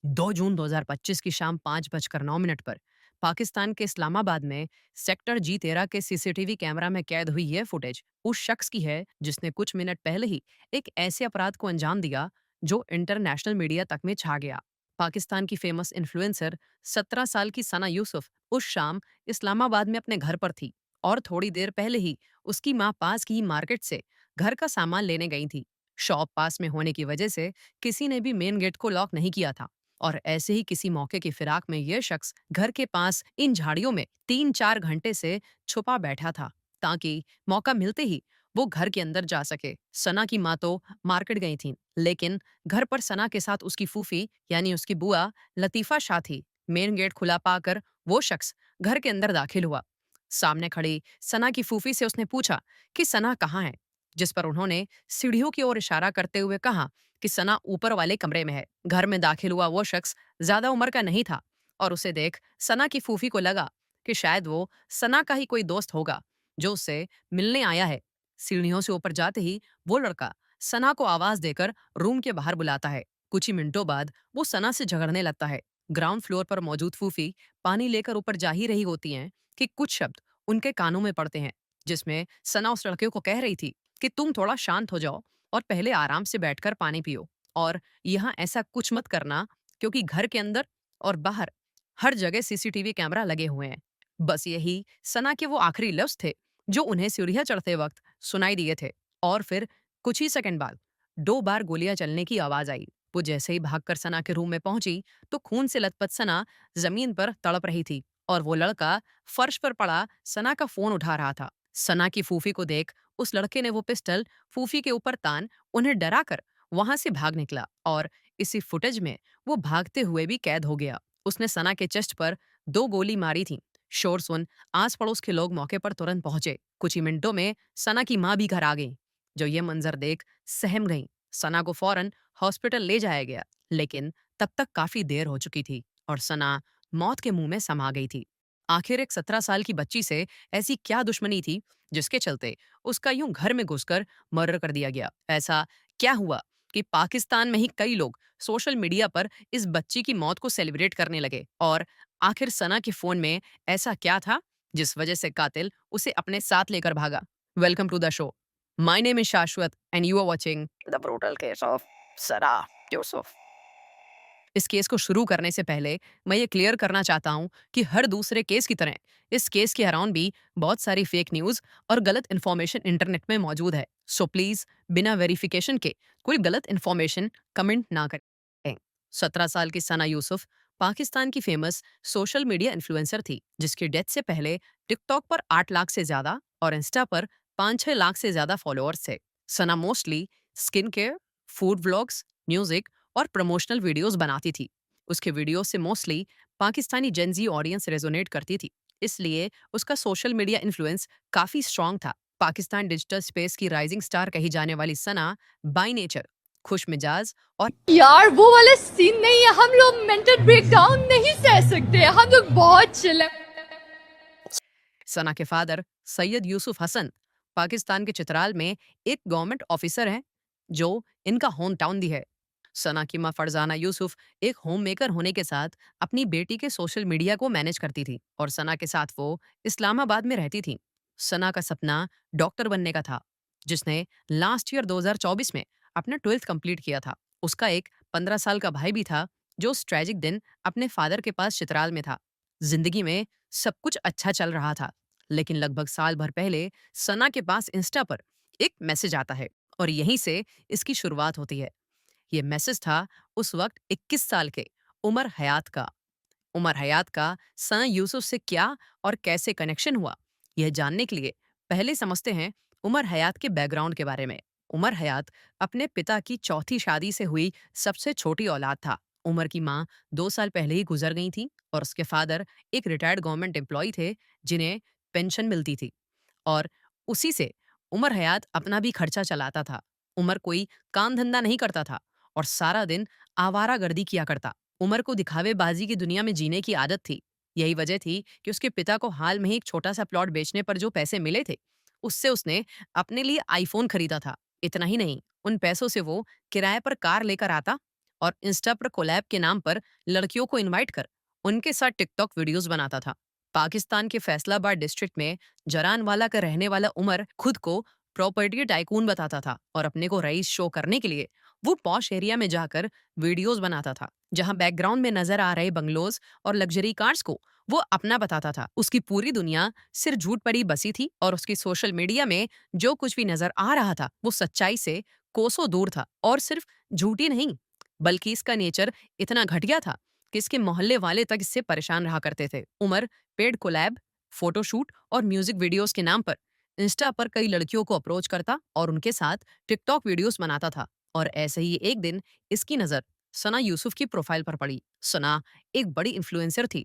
2 जून 2025 की शाम 5:09 पर पाकिस्तान के इस्लामाबाद में सेक्टर जी 13 के सीसीटीवी कैमरा में कैद हुई यह फुटेज उस शख्स की है जिसने कुछ मिनट पहले ही एक ऐसे अपराध को अंजाम दिया जो इंटरनेशनल मीडिया तक में छा गया। पाकिस्तान की फेमस इन्फ्लुएंसर 17 साल की सना यूसुफ उस शाम इस्लामाबाद में अपने घर पर थी और थोड़ी देर पहले ही उसकी माँ पास की मार्केट से घर का सामान लेने गई थी। शॉप पास में होने की वजह से किसी ने भी मेन गेट को लॉक नहीं किया था और ऐसे ही किसी मौके की फिराक में यह शख्स घर के पास इन झाड़ियों में 3-4 घंटे से छुपा बैठा था ताकि मौका मिलते ही वो घर के अंदर जा सके। सना की माँ तो मार्केट गई थी, लेकिन घर पर सना के साथ उसकी फूफी यानी उसकी बुआ लतीफा शाह थी। मेन गेट खुला पाकर वो शख्स घर के अंदर दाखिल हुआ। सामने खड़ी सना की फूफी से उसने पूछा कि सना कहाँ है, जिस पर उन्होंने सीढ़ियों की ओर इशारा करते हुए कहा कि सना ऊपर वाले कमरे में है। घर में दाखिल हुआ वो शख्स ज्यादा उम्र का नहीं था और उसे देख सना की फूफी को लगा कि शायद वो सना का ही कोई दोस्त होगा जो उससे मिलने आया है। सीढ़ियों से ऊपर जाते ही वो लड़का सना को आवाज देकर रूम के बाहर बुलाता है। कुछ ही मिनटों बाद वो सना से झगड़ने लगता है। ग्राउंड फ्लोर पर मौजूद फूफी पानी लेकर ऊपर जा ही रही होती हैं कि कुछ शब्द उनके कानों में पड़ते हैं, जिसमें सना उस लड़के को कह रही थी कि तुम थोड़ा शांत हो जाओ और पहले आराम से बैठकर पानी पियो और यहाँ ऐसा कुछ मत करना, क्योंकि घर के अंदर और बाहर हर जगह सीसीटीवी कैमरा लगे हुए हैं। बस यही सना के वो आखिरी लफ्ज थे जो उन्हें सीढ़ियां चढ़ते वक्त सुनाई दिए थे। और फिर कुछ ही सेकंड बाद 2 बार गोलियां चलने की आवाज आई। वो जैसे ही भागकर सना के रूम में पहुंची तो खून से लथपथ सना जमीन पर तड़प रही थी और वो लड़का फर्श पर पड़ा सना का फोन उठा रहा था। सना की फूफी को देख उस लड़के ने वो पिस्टल फूफी के ऊपर तान उन्हें डराकर वहां से भाग निकला और इसी फुटेज में वो भागते हुए भी कैद हो गया। उसने सना के चेस्ट पर 2 गोली मारी थी। शोर सुन आस पड़ोस के लोग मौके पर तुरंत पहुंचे। कुछ ही मिनटों में सना की मां भी घर आ गई, जो ये मंजर देख सहम गई। सना को फौरन हॉस्पिटल ले जाया गया, लेकिन तब तक काफी देर हो चुकी थी और सना मौत के मुंह में समा गई थी। आखिर एक 17 साल की बच्ची से ऐसी क्या दुश्मनी थी जिसके चलते उसका यूं घर में घुसकर मर्डर कर दिया गया? ऐसा क्या हुआ कि पाकिस्तान में ही कई लोग सोशल मीडिया पर इस बच्ची की मौत को सेलिब्रेट करने लगे? और आखिर सना के फोन में ऐसा क्या था जिस वजह से कातिल उसे अपने साथ लेकर भागा? Welcome to the show. My name is Shashwat and you are watching the brutal case of Sana Yusuf. इस केस को शुरू करने से पहले मैं ये क्लियर करना चाहता हूँ कि हर दूसरे केस की तरह इस केस के अराउंड भी बहुत सारी फेक न्यूज़ और गलत इन्फॉर्मेशन इंटरनेट में मौजूद है। सो प्लीज़ बिना वेरिफिकेशन के कोई गलत इन्फॉर्मेशन कमेंट ना करें। 17 साल की सना यूसुफ पाकिस्तान की फेमस सोशल मीडिया इन्फ्लुएंसर थी, जिसकी डेथ से पहले टिकटॉक पर 8 लाख से ज़्यादा और इंस्टा पर 5-6 लाख से ज़्यादा फॉलोअर्स थे। Sana mostly skin care, food vlogs, music और प्रमोशनल वीडियोस बनाती थी। उसके वीडियो से mostly Pakistani gen Z audience resonate करती थी, इसलिए उसका सोशल मीडिया इन्फ्लुएंस काफी स्ट्रांग था। पाकिस्तान डिजिटल स्पेस की राइजिंग स्टार कही जाने वाली सना बाय नेचर खुश मिजाज और यार वो वाला सीन नहीं है, हम लोग मेंटल ब्रेकडाउन नहीं सह सकते, हम लोग बहुत चिल है। सना के फादर सैयद यूसुफ हसन पाकिस्तान के चित्राल में एक गवर्नमेंट ऑफिसर हैं, जो इनका होम टाउन भी है। सना की मां फरजाना यूसुफ एक होम मेकर होने के साथ अपनी बेटी के सोशल मीडिया को मैनेज करती थी और सना के साथ वो इस्लामाबाद में रहती थी। सना का सपना डॉक्टर बनने का था, जिसने लास्ट ईयर 2024 में अपना 12th कंप्लीट किया था। उसका एक 15 साल का भाई भी था, जो उस ट्रेजिक दिन अपने फादर के पास चित्राल में था। जिंदगी में सब कुछ अच्छा चल रहा था, लेकिन लगभग साल भर पहले सना के पास इंस्टा पर एक मैसेज आता है और यहीं से इसकी शुरुआत होती है। ये मैसेज था उस वक्त 21 साल के उमर हयात का। उमर हयात का सना यूसुफ से क्या और कैसे कनेक्शन हुआ, यह जानने के लिए पहले समझते हैं उमर हयात के बैकग्राउंड के बारे में। उमर हयात अपने पिता की चौथी शादी से हुई सबसे छोटी औलाद था। उमर की माँ 2 साल पहले ही गुजर गई थी और उसके फादर एक रिटायर्ड गवर्नमेंट एम्प्लॉय थे, जिन्हें पेंशन मिलती थी और उसी से उमर हयात अपना भी खर्चा चलाता था। उमर कोई काम धंधा नहीं करता था और सारा दिन आवारागर्दी किया करता। उमर को दिखावेबाजी की दुनिया में जीने की आदत थी। यही वजह थी कि उसके पिता को हाल में ही एक छोटा सा प्लॉट बेचने पर जो पैसे मिले थे, उससे उसने अपने लिए आईफोन खरीदा था। इतना ही नहीं, उन पैसों से वो किराए पर कार लेकर आता और इंस्टा पर कोलैब के नाम पर लड़कियों को इनवाइट कर उनके साथ टिकटॉक वीडियोस बनाता था। पाकिस्तान के फैसलाबाद डिस्ट्रिक्ट में जरानवाला का रहने वाला उमर खुद को प्रॉपर्टी टाइकून बताता था और अपने को रईस शो करने के लिए वो पॉश एरिया में जाकर वीडियोस बनाता था, जहां बैकग्राउंड में नजर आ रहे बंगलोज और लग्जरी कार्स को वो अपना बताता था। उसकी पूरी दुनिया सिर्फ झूठ पर ही बसी थी और उसकी सोशल मीडिया में जो कुछ भी नजर आ रहा था वो सच्चाई से कोसों दूर था। और सिर्फ झूठ ही नहीं, बल्कि इसका नेचर इतना घटिया था कि इसके मोहल्ले वाले तक इससे परेशान रहा करते थे। उमर पेड कोलैब, फोटोशूट और म्यूजिक वीडियोस के नाम पर इंस्टा पर कई लड़कियों को अप्रोच करता और उनके साथ टिकटॉक वीडियोस बनाता था। और ऐसे ही एक दिन इसकी नज़र सना यूसुफ की प्रोफाइल पर पड़ी। सना एक बड़ी इन्फ्लुएंसर थी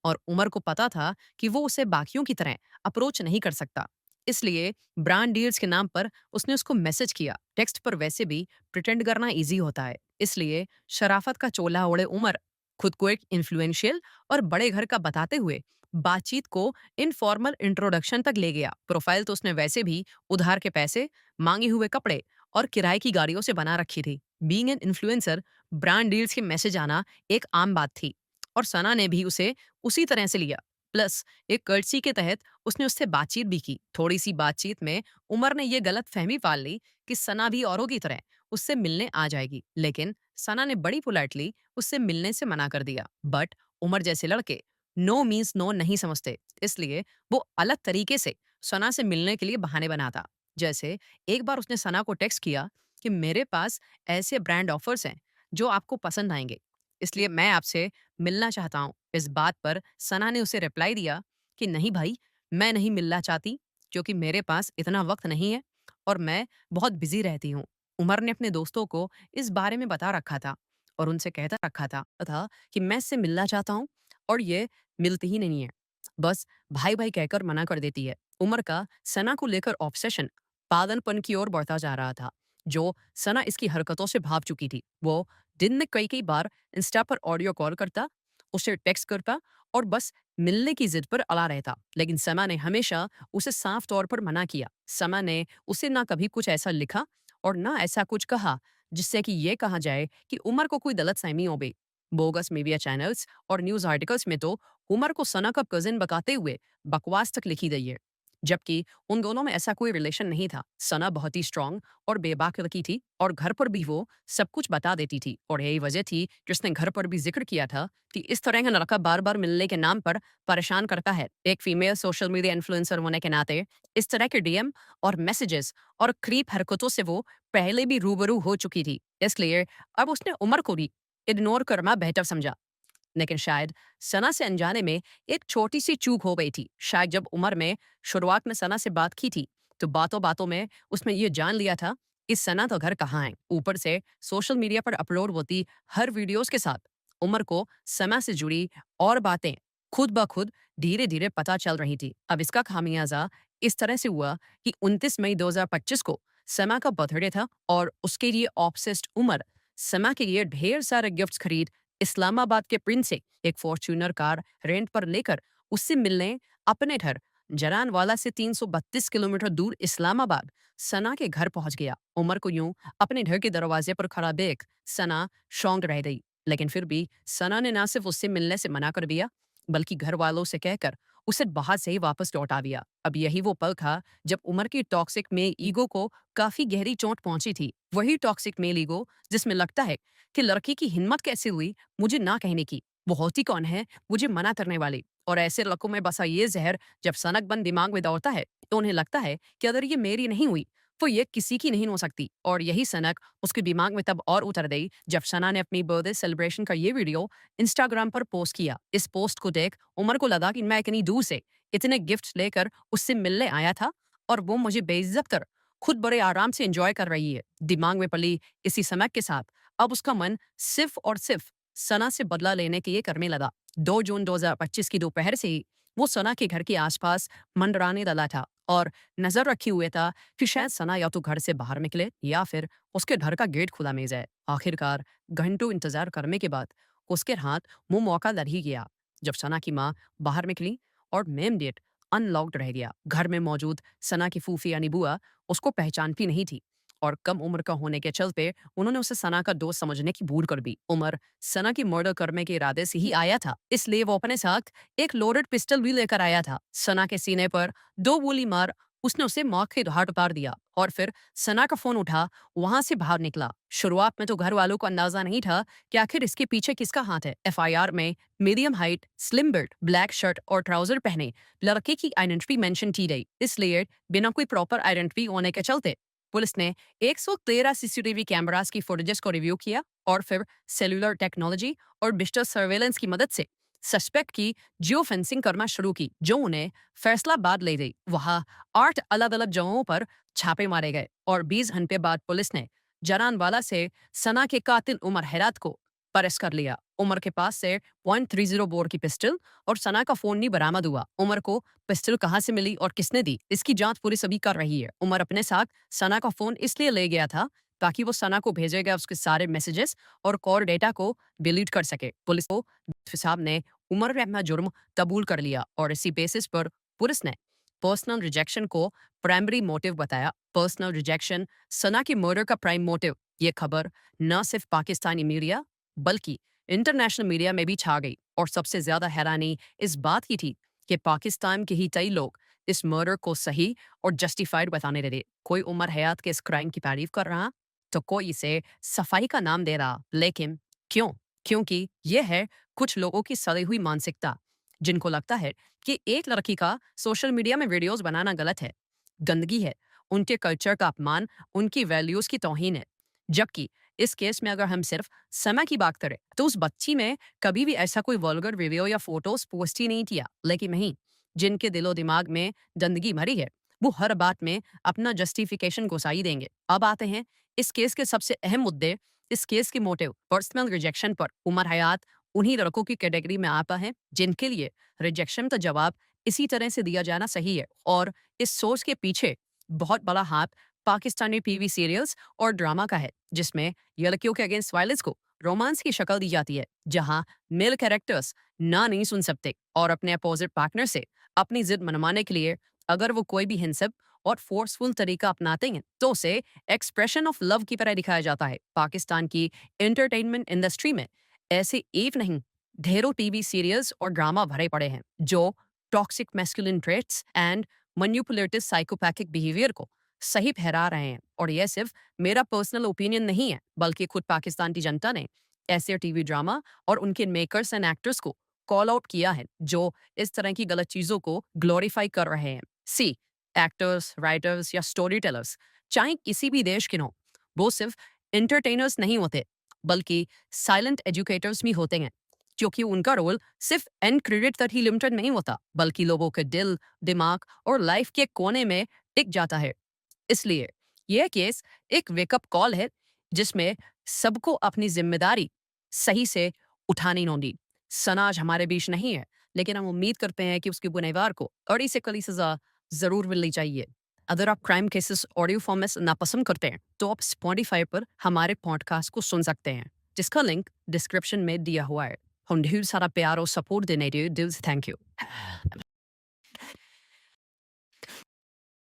और उमर को पता था कि वो उसे बाकियों की तरह अप्रोच नहीं कर सकता। इसलिए ब्रांड डील्स के नाम पर उसने उसको मैसेज किया। टेक्स्ट पर वैसे भी प्रिटेंड करना इजी होता है, इसलिए शराफत का चोला ओढ़े उमर खुद को एक इन्फ्लुएंशियल और बड़े घर का बताते हुए बातचीत को इनफॉर्मल इंट्रोडक्शन तक ले गया। प्रोफाइल तो उसने वैसे भी उधार के पैसे, मांगे हुए कपड़े और किराए की गाड़ियों से बना रखी थी। Being an influencer, brand deals के मैसेज आना एक आम बात थी और सना ने भी उसे उसी तरह से लिया। प्लस एक कर्टसी के तहत उसने उससे बातचीत भी की। थोड़ी सी बातचीत में उमर ने यह गलत फहमी पाल ली कि सना भी औरों की तरह उससे मिलने आ जाएगी, लेकिन सना ने बड़ी पोलाइटली उससे मिलने से मना कर दिया। बट उमर जैसे लड़के नो मीन्स नो नहीं समझते, इसलिए वो अलग तरीके से सना से मिलने के लिए बहाने बनाता। जैसे एक बार उसने सना को टेक्स्ट किया कि मेरे पास ऐसे ब्रांड ऑफर्स हैं जो आपको पसंद आएंगे, इसलिए मैं आपसे मिलना चाहता हूँ। इस बात पर सना ने उसे रिप्लाई दिया कि नहीं भाई, मैं नहीं मिलना चाहती, क्योंकि मेरे पास इतना वक्त नहीं है और मैं बहुत बिजी रहती हूँ। उमर ने अपने दोस्तों को इस बारे में बता रखा था और उनसे कहता रखा था कि मैं इससे मिलना चाहता हूँ और ये मिलती ही नहीं है, बस भाई भाई कहकर मना कर देती है। उमर का सना को लेकर ऑब्सेशन पागलपन की ओर बढ़ता जा रहा था, जो सना इसकी हरकतों से भाप चुकी थी। वो दिन में कई कई बार इंस्टा पर ऑडियो कॉल करता, उसे टेक्स्ट करता और बस मिलने की जिद पर अड़ा रहता। लेकिन सना ने हमेशा उसे साफ तौर पर मना किया। सना ने उसे ना कभी कुछ ऐसा लिखा और ना ऐसा कुछ कहा जिससे कि ये कहा जाए कि उमर को कोई गलत फहमी हो गई। बोगस मीडिया चैनल्स और न्यूज आर्टिकल्स में तो उमर को सना का कजिन बताते हुए बकवास तक लिखी गई है, जबकि उन दोनों में ऐसा कोई रिलेशन नहीं था। सना बहुत ही स्ट्रांग और बेबाक लड़की थी और घर पर भी वो सब कुछ बता देती थी, और यही वजह थी जिसने घर पर भी जिक्र किया था कि इस तरह का लड़का बार बार मिलने के नाम पर परेशान करता है। एक फीमेल सोशल मीडिया इन्फ्लुएंसर होने के नाते इस तरह के डीएम और मैसेजेस और क्रीप हरकतों से वो पहले भी रूबरू हो चुकी थी, इसलिए अब उसने उमर को भी इग्नोर करना बेहतर समझा। लेकिन शायद सना से अनजाने में एक छोटी सी चूक हो गई थी। शायद जब उमर में शुरुआत में सना से बात की थी तो बातों बातों में उसने ये जान लिया था कि सना तो घर कहाँ है। ऊपर से सोशल मीडिया पर अपलोड होती हर वीडियोस के साथ उमर को सना से जुड़ी और बातें खुद ब खुद धीरे धीरे पता चल रही थी। अब इसका खामियाजा इस तरह से हुआ कि 29 मई 2025 को समा का बर्थडे था और उसके लिए ऑब्सेस्ड उमर समा के लिए ढेर सारे गिफ्ट्स खरीद इस्लामाबाद के प्रिंस से एक फॉर्च्यूनर कार रेंट पर लेकर उससे मिलने अपने घर जरानवाला से 332 किलोमीटर दूर इस्लामाबाद सना के घर पहुंच गया। उमर को यूं अपने घर के दरवाजे पर खड़ा देख सना शॉक्ड रह गई, लेकिन फिर भी सना ने ना सिर्फ उससे मिलने से मना कर दिया, बल्कि घर वालों से कहकर उसे बाहर से ही वापस लौटा दिया। अब यही वो पल था जब उमर की टॉक्सिक में ईगो को काफी गहरी चोट पहुंची थी। वही टॉक्सिक मेल ईगो जिसमें लगता है कि लड़की की हिम्मत कैसे हुई मुझे ना कहने की, वो होती कौन है मुझे मना करने वाली। और ऐसे लड़कों में बसा ये जहर जब सनक बन दिमाग में दौड़ता है तो उन्हें लगता है कि अगर ये मेरी नहीं हुई तो ये किसी की नहीं हो सकती। और यही सनक उसके दिमाग में तब और उतर गई जब सना ने अपनी बर्थडे सेलिब्रेशन का ये वीडियो इंस्टाग्राम पर पोस्ट किया। इस पोस्ट को देख उमर को लगा कि मैं इतनी दूर से इतने गिफ्ट लेकर उससे मिलने आया था और वो मुझे बेइज्जत कर खुद बड़े आराम से एंजॉय कर रही है। दिमाग में पली इसी सनक के साथ अब उसका मन सिर्फ और सिर्फ सना से बदला लेने के लिए करने लगा। 2 जून 2025 की दोपहर से ही वो सना के घर के आसपास मंडराने लगा था और नजर रखे हुए था कि शायद सना या तो घर से बाहर निकले या फिर उसके घर का गेट खुला मिल जाए। आखिरकार घंटों इंतजार करने के बाद उसके हाथ मुंह मौका लग ही गया जब सना की माँ बाहर निकली और मेन गेट अनलॉक्ड रह गया। घर में मौजूद सना की फूफी यानी बुआ उसको पहचानती नहीं थी और कम उम्र का होने के चलते उन्होंने उसे सना का दोस्त समझने की भूल कर दी। उमर सना की मर्डर करने के इरादे से ही आया था, इसलिए वो अपने साथ एक लोडेड पिस्टल भी लेकर आया था। सना के सीने पर 2 गोली मार उसने उसे मौत के घाट उतार दिया और फिर सना का फोन उठा वहां से बाहर निकला। शुरुआत में तो घर वालों को अंदाजा नहीं था कि आखिर इसके पीछे किसका हाथ है। एफआईआर में medium height, slim build, black shirt और ट्राउजर पहने लड़के की आइडेंटिटी मेंशन की गई, इसलिए बिना कोई प्रॉपर आइडेंटिटी होने के चलते पुलिस ने 113 सीसीटीवी कैमरास की फुटेजेस को रिव्यू किया और फिर सेलुलर टेक्नोलॉजी और डिजिटल सर्वेलेंस की मदद से सस्पेक्ट की जियो फेंसिंग करना शुरू की, जो उन्हें फैसलाबाद ले गई। वहां 8 अलग अलग जगहों पर छापे मारे गए और 20 घंटे बाद पुलिस ने जनानवाला से सना के कातिल उमर हैरात को अरेस्ट कर लिया। उमर के पास से .30 बोर की पिस्टल और सना का फोन नहीं बरामद हुआ। उमर को पिस्टल कहां से मिली और किसने दी, इसकी जांच पुलिस अभी कर रही है। उमर अपने साथ सना का फोन इसलिए ले गया था ताकि वो सना को भेजेगा उसके सारे मैसेजेस और कॉल डेटा को डिलीट कर सके। पुलिस को साहब ने उमर ने अपना जुर्म कबूल कर लिया और इसी बेसिस पर पुलिस ने पर्सनल रिजेक्शन को प्राइमरी मोटिव बताया। पर्सनल रिजेक्शन सना की मर्डर का प्राइम मोटिव। ये खबर न सिर्फ पाकिस्तानी मीडिया बल्कि इंटरनेशनल मीडिया में भी छा गई और सबसे ज्यादा हैरानी इस बात की थी कि पाकिस्तान के ही कई लोग इस मर्डर को सही और जस्टिफाइड बताने लगे। कोई उमर हयात के इस क्राइम की तारीफ कर रहा तो कोई इसे सफाई का नाम दे रहा। लेकिन क्यों? क्योंकि यह है कुछ लोगों की सड़ी हुई मानसिकता, जिनको लगता है कि एक लड़की का सोशल मीडिया में वीडियोस बनाना गलत है, गंदगी है, उनके कल्चर का अपमान, उनकी वैल्यूज की तौहीन है। जबकि इस केस में अगर हम सिर्फ समय की बात करें तो उस बच्ची में कभी भी ऐसा कोई वल्गर वीडियो या फोटोज पोस्ट ही नहीं किया। लेकिन नहीं, जिनके दिलो दिमाग में गंदगी भरी है वो हर बात में अपना जस्टिफिकेशन घुसाई देंगे। अब आते हैं इस केस के सबसे अहम मुद्दे। इस केस के मोटिव पर्सनल रिजेक्शन पर। उमर हयात उन्हीं लड़कों की कैटेगरी में आता है जिनके लिए रिजेक्शन का जवाब इसी तरह से दिया जाना सही है। और इस सोच के पीछे बहुत बड़ा हाथ पाकिस्तानी टीवी सीरियल्स और ड्रामा का है, जिसमें लड़कियों के अगेंस्ट वायलेंस को रोमांस की शक्ल दी जाती है, जहां मेल कैरेक्टर्स ना नहीं सुन सकते और अपने अपोजिट पार्टनर से अपनी जिद मनवाने के लिए अगर वो कोई भी हिंसक और फोर्सफुल तरीका अपनाते हैं तो उसे एक्सप्रेशन ऑफ लव की तरह दिखाया जाता है। पाकिस्तान की एंटरटेनमेंट इंडस्ट्री में ऐसे एक नहीं ढेरों टीवी सीरियल्स और ड्रामा भरे पड़े हैं जो toxic masculine traits and manipulative psychopathic behaviour को सही ठहरा रहे हैं। और यह सिर्फ मेरा पर्सनल ओपिनियन नहीं है, बल्कि खुद पाकिस्तान की जनता ने ऐसे टीवी ड्रामा और उनके मेकर्स एंड एक्टर्स को कॉल आउट किया है जो इस तरह की गलत चीजों को ग्लोरीफाई कर रहे हैं। सी एक्टर्स, राइटर्स या स्टोरी टेलर्स चाहे किसी भी देश के हों, वो सिर्फ एंटरटेनर्स नहीं होते बल्कि साइलेंट एजुकेटर्स भी होते हैं, क्योंकि उनका रोल सिर्फ एंड क्रेडिट तक ही लिमिटेड नहीं होता बल्कि लोगों के दिल, दिमाग और लाइफ के कोने में टिक जाता है। इसलिए यह केस एक वेकअप कॉल है जिसमें सबको अपनी जिम्मेदारी सही से उठानी होगी। सना आज हमारे बीच नहीं है, लेकिन हम उम्मीद करते हैं कि उसके गुनहगार को कड़ी से कड़ी सजा जरूर मिलनी चाहिए। अगर आप क्राइम केसेस ऑडियो फॉर्म में सुनना पसंद करते हैं तो आप स्पॉटिफाई पर हमारे पॉडकास्ट को सुन सकते हैं, जिसका लिंक डिस्क्रिप्शन में दिया हुआ है। हम ढेर सारा प्यार और सपोर्ट देने के लिए दिल से थैंक यू।